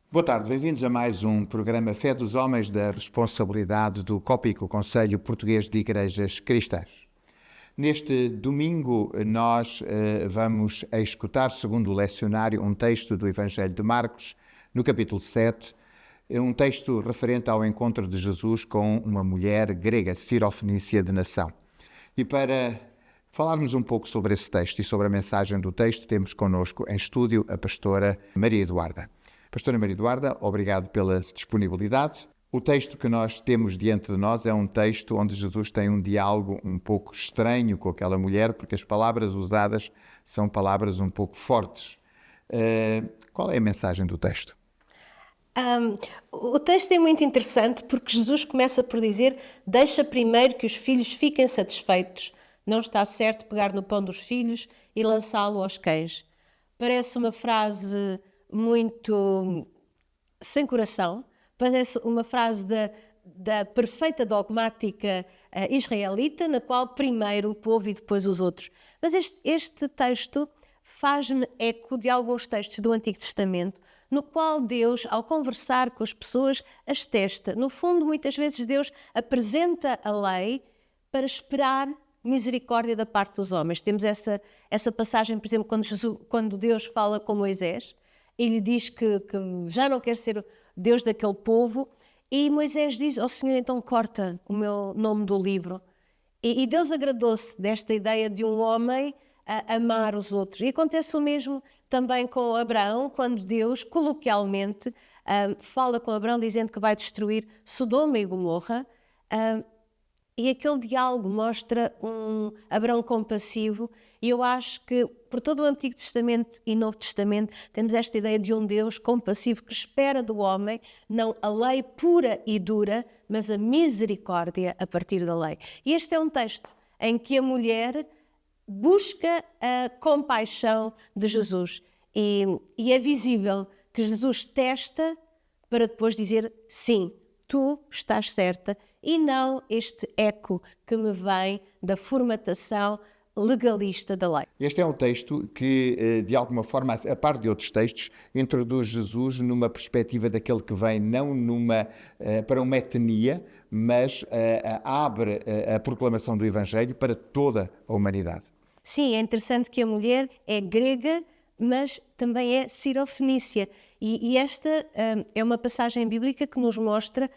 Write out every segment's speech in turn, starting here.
Boa tarde, bem-vindos a mais um programa Fé dos Homens da responsabilidade do COPIC, o Conselho Português de Igrejas Cristãs. Neste domingo nós vamos escutar, segundo o lecionário, um texto do Evangelho de Marcos, no capítulo 7, um texto referente ao encontro de Jesus com uma mulher grega, cirofenícia de nação. E para falarmos um pouco sobre esse texto e sobre a mensagem do texto, temos connosco em estúdio a pastora Maria Eduarda. Pastora Maria Eduarda, obrigado pela disponibilidade. O texto que nós temos diante de nós é um texto onde Jesus tem um diálogo um pouco estranho com aquela mulher, porque as palavras usadas são palavras um pouco fortes. Qual é a mensagem do texto? O texto é muito interessante porque Jesus começa por dizer: deixa primeiro que os filhos fiquem satisfeitos. Não está certo pegar no pão dos filhos e lançá-lo aos cães. Parece uma frase muito sem coração, parece uma frase da perfeita dogmática israelita, na qual primeiro o povo e depois os outros. Mas este texto faz-me eco de alguns textos do Antigo Testamento, no qual Deus, ao conversar com as pessoas, as testa. No fundo, muitas vezes Deus apresenta a lei para esperar misericórdia da parte dos homens. Temos essa passagem, por exemplo, quando Deus fala com Moisés, ele diz que já não quer ser Deus daquele povo, e Moisés diz: ó Senhor, então corta o meu nome do livro. E Deus agradou-se desta ideia de um homem a amar os outros. E acontece o mesmo também com Abraão, quando Deus, coloquialmente, fala com Abraão dizendo que vai destruir Sodoma e Gomorra, e aquele diálogo mostra um Abraão compassivo, e eu acho que por todo o Antigo Testamento e Novo Testamento temos esta ideia de um Deus compassivo que espera do homem não a lei pura e dura, mas a misericórdia a partir da lei. E este é um texto em que a mulher busca a compaixão de Jesus, e é visível que Jesus testa para depois dizer: sim, tu estás certa, e não este eco que me vem da formatação legalista da lei. Este é um texto que, de alguma forma, a par de outros textos, introduz Jesus numa perspectiva daquele que vem não para uma etnia, mas abre a proclamação do Evangelho para toda a humanidade. Sim, é interessante que a mulher é grega, mas também é cirofenícia. E esta é uma passagem bíblica que nos mostra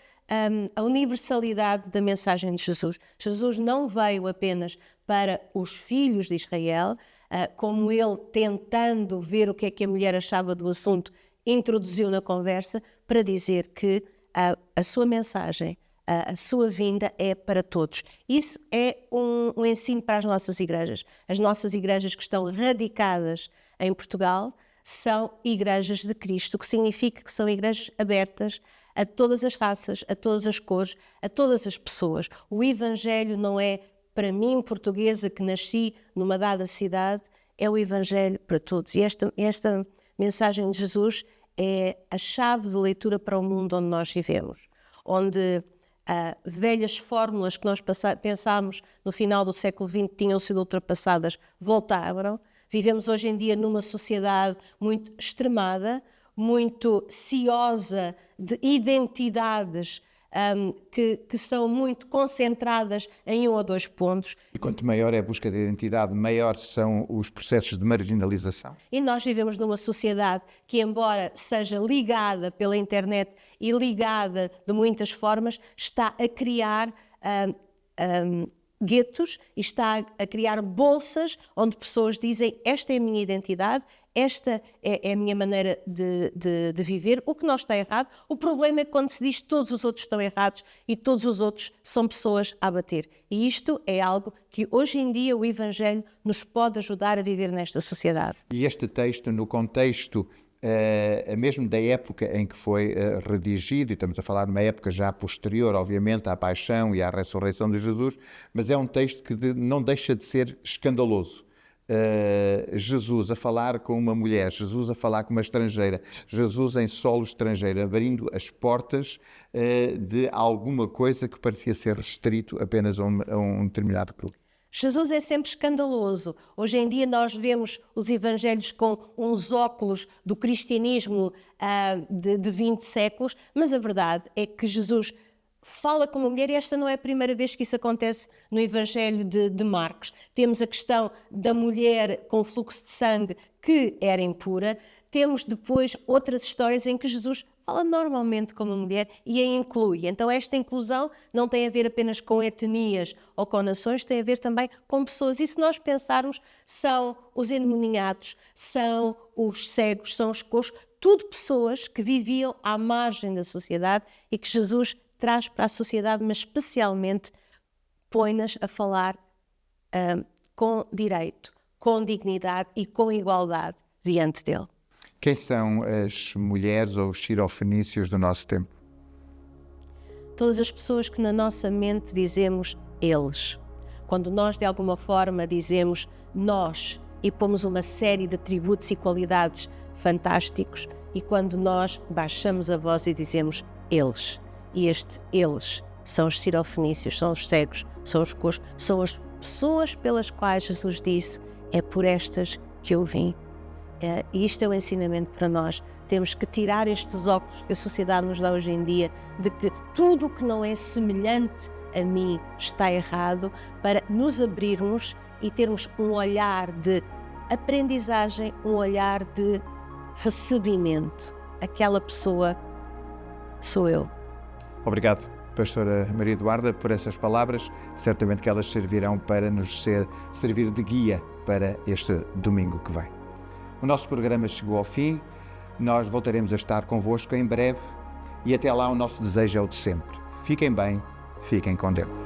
a universalidade da mensagem de Jesus. Jesus não veio apenas para os filhos de Israel, como ele, tentando ver o que é que a mulher achava do assunto, introduziu na conversa, para dizer que a sua mensagem, a sua vinda é para todos. Isso é um ensino para as nossas igrejas. As nossas igrejas que estão radicadas em Portugal são igrejas de Cristo, o que significa que são igrejas abertas a todas as raças, a todas as cores, a todas as pessoas. O Evangelho não é para mim, portuguesa, que nasci numa dada cidade, é o Evangelho para todos. E esta mensagem de Jesus é a chave de leitura para o mundo onde nós vivemos, onde velhas fórmulas que nós pensámos no final do século XX tinham sido ultrapassadas, voltaram. Vivemos hoje em dia numa sociedade muito extremada, muito ciosa de identidades que são muito concentradas em um ou dois pontos. E quanto maior é a busca de identidade, maior são os processos de marginalização. E nós vivemos numa sociedade que, embora seja ligada pela internet e ligada de muitas formas, está a criar guetos e está a criar bolsas onde pessoas dizem: esta é a minha identidade, esta é a minha maneira de viver, o que não está errado. O problema é que quando se diz que todos os outros estão errados e todos os outros são pessoas a abater. E isto é algo que hoje em dia o Evangelho nos pode ajudar a viver nesta sociedade. E este texto, no contexto mesmo da época em que foi redigido, e estamos a falar de uma época já posterior, obviamente, à paixão e à ressurreição de Jesus, mas é um texto que não deixa de ser escandaloso. Jesus a falar com uma mulher, Jesus a falar com uma estrangeira, Jesus em solo estrangeiro, abrindo as portas de alguma coisa que parecia ser restrito apenas a um determinado grupo. Jesus é sempre escandaloso. Hoje em dia nós vemos os evangelhos com uns óculos do cristianismo de 20 séculos, mas a verdade é que Jesus fala com uma mulher e esta não é a primeira vez que isso acontece no evangelho de Marcos. Temos a questão da mulher com fluxo de sangue que era impura. Temos depois outras histórias em que Jesus fala normalmente com uma mulher e a inclui. Então esta inclusão não tem a ver apenas com etnias ou com nações, tem a ver também com pessoas. E se nós pensarmos, são os endemoniados, são os cegos, são os coxos, tudo pessoas que viviam à margem da sociedade e que Jesus traz para a sociedade, mas especialmente põe-nas a falar com direito, com dignidade e com igualdade diante dele. Quem são as mulheres ou os sirofenícios do nosso tempo? Todas as pessoas que na nossa mente dizemos eles. Quando nós de alguma forma dizemos nós e pomos uma série de atributos e qualidades fantásticos e quando nós baixamos a voz e dizemos eles. E eles são os sirofenícios, são os cegos, são os coxos, são as pessoas pelas quais Jesus disse é por estas que eu vim. E isto é um ensinamento para nós. Temos que tirar estes óculos que a sociedade nos dá hoje em dia, de que tudo o que não é semelhante a mim está errado, para nos abrirmos e termos um olhar de aprendizagem, um olhar de recebimento. Aquela pessoa sou eu. Obrigado, Pastora Maria Eduarda, por essas palavras. Certamente que elas servirão para nos servir de guia para este domingo que vem. O nosso programa chegou ao fim, nós voltaremos a estar convosco em breve e até lá o nosso desejo é o de sempre. Fiquem bem, fiquem com Deus.